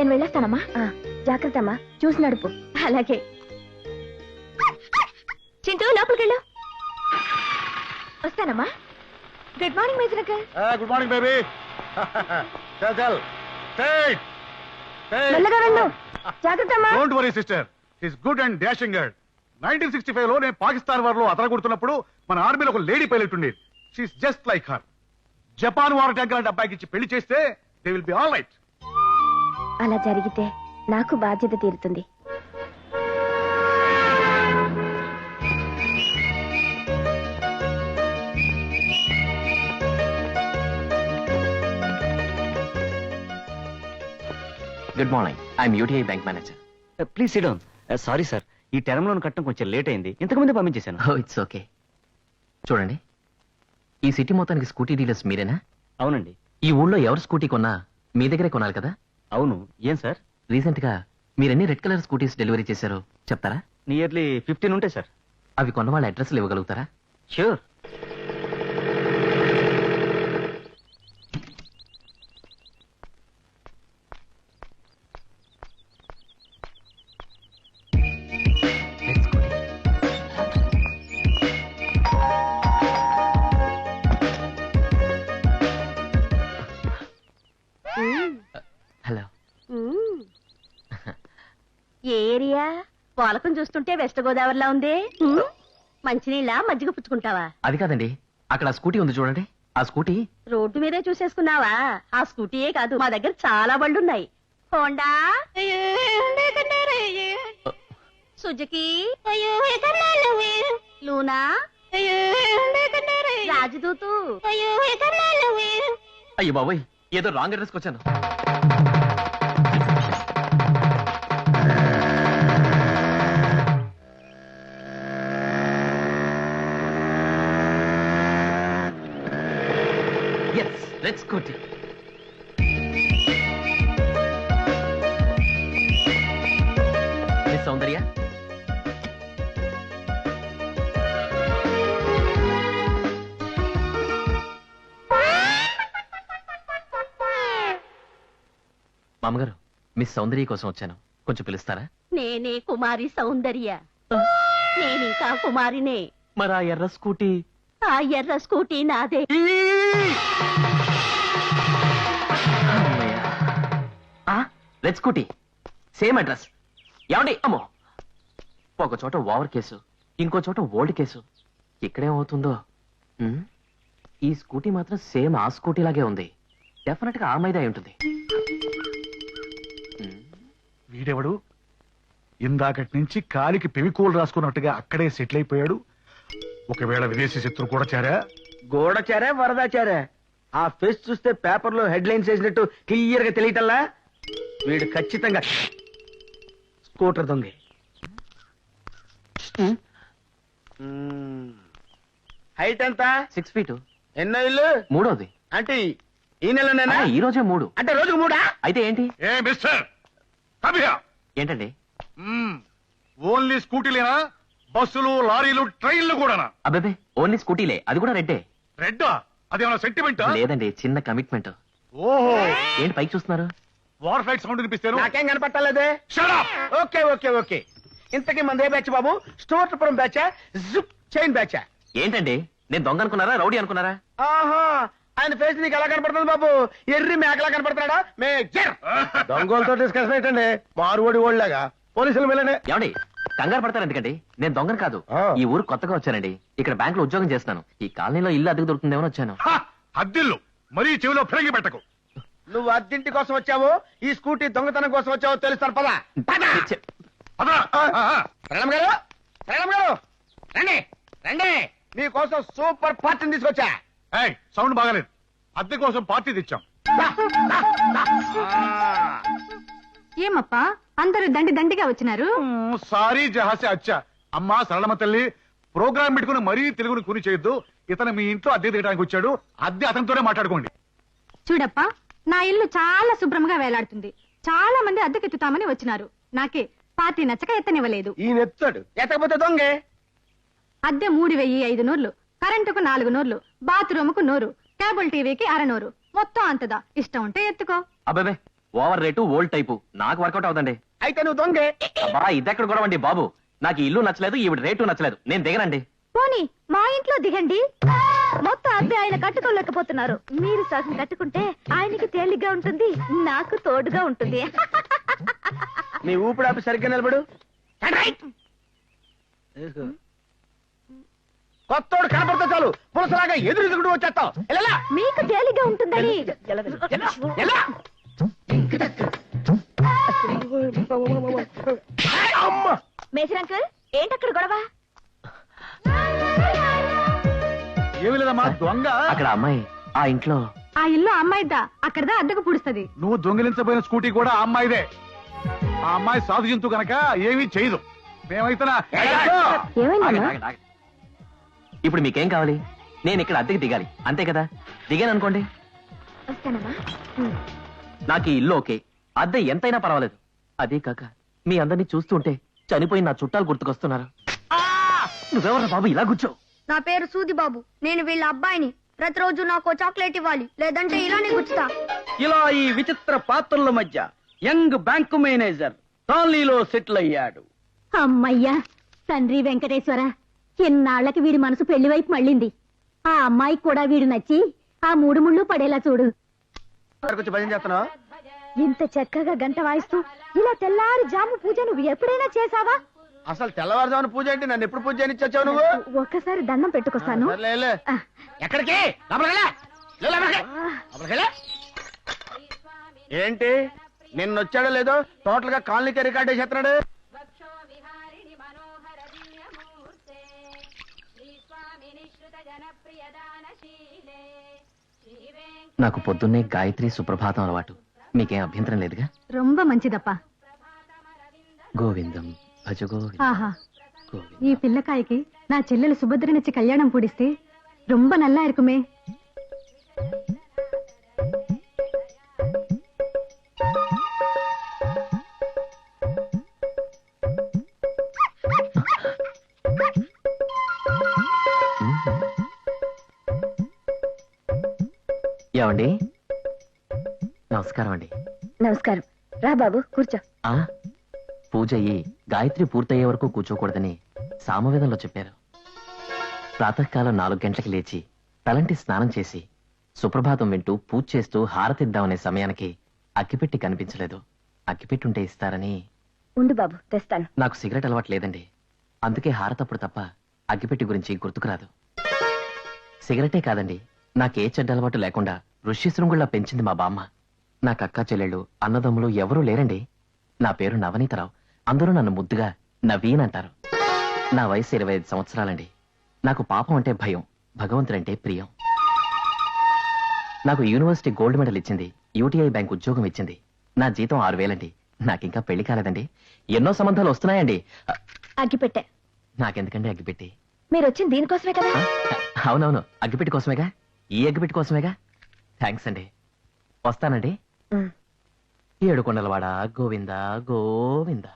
నేను వెళ్ళొస్తానమ్మా. జాగ్రత్త అమ్మా, చూసి నడుపు. అలాగే. చింటూ లోపలికెళ్ళు. వస్తానమ్మా. Good morning major uncle. Good morning baby. చల్ చల్. మెల్లగా వెళ్ళు. జాగ్రత్త అమ్మా. Don't worry sister, is good and dashing girl. 1965 లో నేను పాకిస్తాన్ వార్ లో అతరగొడుతున్నప్పుడు మన ఆర్మీలో ఒక లేడీ పైలట్ ఉండేది. She's just like her. Japan war tank లాంటి అబ్బాయికి ఇచ్చి పెళ్లి చేస్తే they will be all right. అలా జరిగితే నాకు బాధ్యత తీరుతుంది. Good morning, I'm UTI bank manager. Please sit down. Sorry sir, ఈ టర్మ్ లోన్ కట్టడం కొంచెం లేట్ అయింది. ఇంతకుముందే పంపించేశాను. It's okay. చూడండి, ఈ సిటీ మొత్తానికి స్కూటీ డీలర్స్ మీరేనా? అవునండి. ఈ ఊళ్ళో ఎవరు స్కూటీ కొన్నా మీ దగ్గరే కొనాలి కదా? అవును. ఏం సార్? రీసెంట్ గా మీరెన్ని రెడ్ కలర్ స్కూటీస్ డెలివరీ చేశారో చెప్తారా? నియర్లీ 15 ఉంటాయి సార్. అవి కొన్న వాళ్ళ అడ్రస్లు ఇవ్వగలుగుతారా? ష్యూర్. హలో. ఏరియా పోలకం చూస్తుంటే వెస్ట్ గోదావరిలా ఉంది. మంచినీళ్ళ మజ్జిగ పుచ్చుకుంటావా? అది కాదండి, అక్కడ ఆ స్కూటీ ఉంది చూడండి. ఆ స్కూటీ రోడ్డు మీదే చూసేసుకున్నావా? ఆ స్కూటీయే కాదు, మా దగ్గర చాలా బళ్ళున్నాయి. Honda, Suzuki, Luna, Rajdoot. అయ్యో బాబోయ్, ఏదో రాంగ్ అడ్రస్కి వచ్చాను. Red scooty. మిస్ సౌందర్య, మామగారు, మిస్ సౌందర్య కోసం వచ్చాను, కొంచెం పిలుస్తారా? నేనే కుమారి సౌందర్య. నేనింకా కుమారినే. మరి ఆ ఎర్ర స్కూటీ? ఆ ఎర్ర స్కూటీ నాదే. Red scooty, same address. ఏమండి? అమ్మో, ఒక చోట ఓవర్ కేసు, ఇంకో చోట ఓల్డ్ కేసు. ఇక్కడేమవుతుందో? ఈ స్కూటీ మాత్రం సేమ్ ఆ స్కూటీ లాగే ఉంది. డెఫినెట్ గా ఆ మీద అయి ఉంటుంది. వీడెవడు? ఇందాకటి నుంచి కాలికి పెవికోలు రాసుకున్నట్టుగా అక్కడే సెటిల్ అయిపోయాడు. ఒకవేళ విదేశీ శత్రువు కూడా చేరా? గోడచారా వరదాచారా? ఆ ఫేస్ చూస్తే పేపర్ లో హెడ్ లైన్స్ వేసినట్టు క్లియర్ గా తెలియటల్లా. వీడు ఖచ్చితంగా స్కూటర్ దొంగ. హైట్ ఎంత? 6 feet. ఎన్నో ఇల్లు? మూడోది. అంటే ఈ నెలనేనా? ఈ రోజే 3. అంటే రోజుకు 3? అయితే ఏంటి? ఏ మిస్టర్, come here. ఏంటండి? ఓన్లీ స్కూటీలేనా? బస్సులు, లారీలు, ట్రైన్లు కూడానా? అబ్బాబే, ఓన్లీ స్కూటీలే, అది కూడా రెడ్డే. రెడ్డా? అదేమన్నా సెంటిమెంట్? లేదండి, చిన్న కమిట్మెంట్. ఓహో, ఏంటి పైకి చూస్తున్నారు? వార్ ఫ్లైట్ సౌండ్ వినిపిస్తాను. నాకేం కనపట్టలేదే. Shut up. Okay okay okay. ఇంతకీ మందే బ్యాచ్ బాబు? స్టోర్పురం బ్యాచా, జిప్ చైన్ బ్యాచా? ఏంటండి, నేను దొంగ అనుకున్నారా, రౌడీ అనుకున్నారా? ఆహా, ఆయన ఫేస్ నీకు ఎలా కనపడుతుంది బాబు? ఎర్రి మేకలా కనపడుతున్నాడా? మేజర్ దొంగలతో డిస్కషన్ ఏంటండి? మారువడి ఓళ్ళగా పోలీసులు వెళ్ళండి. ఏమండి, కంగారు పడతారు ఎందుకండి? నేను దొంగను కాదు. ఈ ఊరు కొత్తగా వచ్చానండి. ఇక్కడ బ్యాంక్ లో ఉద్యోగం చేస్తాను. ఈ కాలనీలో ఇల్లు అద్దెకు దొరుకుతుందేమో వచ్చాను. అద్దిల్లు మరీ చెవిలో ఫిరంగి పెట్టకు. నువ్వు అద్దింటి కోసం వచ్చావు, ఈ స్కూటీ దొంగతనం కోసం వచ్చావో తెలుస్తాను. పద ప్రణమ్ గారు, ప్రణమ్ గారు, రండి రండి, మీకోసం సూపర్ పార్టీని తీసుకొచ్చా. సౌండ్ బాగాలేదు. అద్దె కోసం పార్టీ తెచ్చాం. ఏమప్పా అందరూ దండి దండిగా వచ్చినారు? సారీ జహాసే అచ్చా. అమ్మా సరళమ్మ తల్లి, ప్రోగ్రామ్ పెట్టుకుని మరీ తెలుగుని కూని చేయొద్దు. ఇతను మీ ఇంట్లో అద్దె దిగడానికి వచ్చాడు. అద్దె అతనితోనే మాట్లాడుకోండి. చూడప్పా, నా ఇల్లు చాలా శుభ్రంగా వేలాడుతుంది. చాలా మంది అద్దెకెత్తుతామని వచ్చినారు. నాకే పార్టీ నచ్చక ఎత్తనివ్వలేదు. ఈ నెత్తాడు ఎత్తకపోతే దొంగే. అద్దె 3500, కరెంటుకు 400, బాత్రూమ్ కు 100, కేబుల్ టీవీకి 600, మొత్తం అంతదా. ఇష్టం ఉంటే ఎత్తుకో. అబ్బాబే, ఓవర్ రేటు ఓల్డ్ టైపు నాకు వర్కౌట్ అవుతండి. అయితే నువ్వు దొంగే. అబ్బా ఇదెక్కడ గొడవ అండి బాబు, నాకు ఈ ఇల్లు నచ్చలేదు, ఈవిడ రేటు నచ్చలేదు, నేను దిగనండి. పోనీ మా ఇంట్లో దిగండి. మొత్తం అద్దె ఆయన కట్టుకోలేకపోతున్నారు. మీరు సగం కట్టుకుంటే ఆయనకి తేలిగ్గా ఉంటుంది, నాకు తోడుగా ఉంటుంది. నీ ఊపిడాపి సరిగ్గా నిలబడు. కొత్తోడు కనపడితే చాలు పులసలాగా ఎదురు వచ్చేస్తావు. మీకు తేలిగ్గా ఉంటుందని. మేజర్ అంకుల్ ఏంటక్కడ గొడవ? ఏమి లేదమ్మా దొంగ. అక్కడ అమ్మాయి ఆ ఇంట్లో. ఆ ఇల్లు అమ్మాయిదా, అక్కడదా అద్దెకు పుడుస్తుంది. నువ్వు దొంగిలించబోయిన స్కూటీ కూడా ఆ అమ్మాయిదే. ఆ అమ్మాయి సాధు జంతు కనుక ఏమీ చేయదు. మేమైతే ఏమైందమ్మా? ఆగండి, ఆగండి. ఇప్పుడు మీకేం కావాలి? నేను ఇక్కడ అద్దెకి దిగాలి అంతే కదా? దిగాను అనుకోండి, వస్తానమ్మా. నాకు ఈ ఇల్లు ఓకే, అద్దె ఎంతైనా పర్వాలేదు. అదే కాక మీ అందరినీ చూస్తుంటే చనిపోయిన నా చుట్టాలు గుర్తుకొస్తున్నారు. నువ్వెవరా బాబు ఇలా కూర్చో? నా పేరు సూది బాబు. నేను వీళ్ళ అబ్బాయిని. ప్రతిరోజు నాకు చాక్లెట్ ఇవ్వాలి, లేదంటే ఇలానే గుచ్చుతా. ఇలా ఈ విచిత్ర పాత్రల మధ్య యంగ్ బ్యాంకు మేనేజర్ కాలనీలో సెటిల్ అయ్యాడు. అమ్మయ్యా తండ్రి వెంకటేశ్వర, ఎన్నాళ్లకి వీడి మనసు పెళ్లి వైపు మళ్ళింది. ఆ అమ్మాయికి కూడా వీడు నచ్చి ఆ మూడు ముళ్ళు పడేలా చూడు. వచ్చి భజన చేస్తున్నావు. ఇంత చక్కగా గంట వాయిస్తూ ఇలా తెల్లారి జాము పూజ నువ్వు ఎప్పుడైనా చేసావా? అసలు తెల్లవారుజామున పూజ ఏంటి? నన్ను ఎప్పుడు పూజ చేయనిచ్చావు నువ్వు? ఒక్కసారి దండం పెట్టుకొస్తాను. సర్లే. ఎక్కడికి? ఏంటి నిన్నొచ్చాడో లేదో టోటల్ గా కాలనీకి రికార్డ్ చేస్తున్నాడు. నాకు పొద్దున్నే గాయత్రి సుప్రభాతం అలవాటు. మీకేం అభ్యంతరం లేదుగా? రొంబ మంచిదప్పా. గోవిందం భజ గోవిందం ఆహా, గోవిందం. ఈ పిల్లకాయకి నా చెల్లెలు సుభద్రనిచ్చి కళ్యాణం పూడిస్తే రొంబ నల్లా ఇరుకుమే. ఏమండి? నమస్కారం అండి. నమస్కారం. రా బాబు కూర్చో. ఆ పూజ అయ్యి గాయత్రి పూర్తయ్యే వరకు కూర్చోకూడదని సామవేదంలో చెప్పారు. ప్రాతకాలం 4 గంటలకు లేచి తలంటి స్నానం చేసి సుప్రభాతం వింటూ పూజ చేస్తూ హారతిద్దామనే సమయానికి అగ్గిపెట్టి కనిపించలేదు. అగ్గిపెట్టుంటే ఇస్తారని. ఉండు బాబు తెస్తాను. నాకు సిగరెట్ అలవాటు లేదండి, అందుకే హారతప్పుడు తప్ప అగ్గిపెట్టి గురించి గుర్తుకురాదు. సిగరెటే కాదండి, నాకే చెడ్డ అలవాటు లేకుండా ఋష్యశృంగుల్లా పెంచింది మా బామ్మ. నాకు అక్కా చెల్లెళ్ళు అన్నదమ్ములు ఎవరూ లేరండి. నా పేరు నవనీతరావు, అందరూ నన్ను ముద్దుగా నవీన్ అంటారు. నా వయసు 25 సంవత్సరాలండి. నాకు పాపం అంటే భయం, భగవంతుడంటే ప్రియం. నాకు యూనివర్సిటీ గోల్డ్ మెడల్ ఇచ్చింది, యూటీఐ బ్యాంక్ ఉద్యోగం ఇచ్చింది. నా జీతం 6,000 అండి. నాకింకా పెళ్లి కాలేదండి. ఎన్నో సంబంధాలు వస్తున్నాయండి. అగ్గిపెట్టే. నాకెందుకండి అగ్గిపెట్టి? మీరు వచ్చింది దీనికోసమే కదా? అవునవును, అగ్గిపెట్టి కోసమేగా. ఈ అగ్గిపెట్టి కోసమేగా. థ్యాంక్స్ అండి. వస్తానండి. 7 కొండలవాడ గోవింద గోవింద.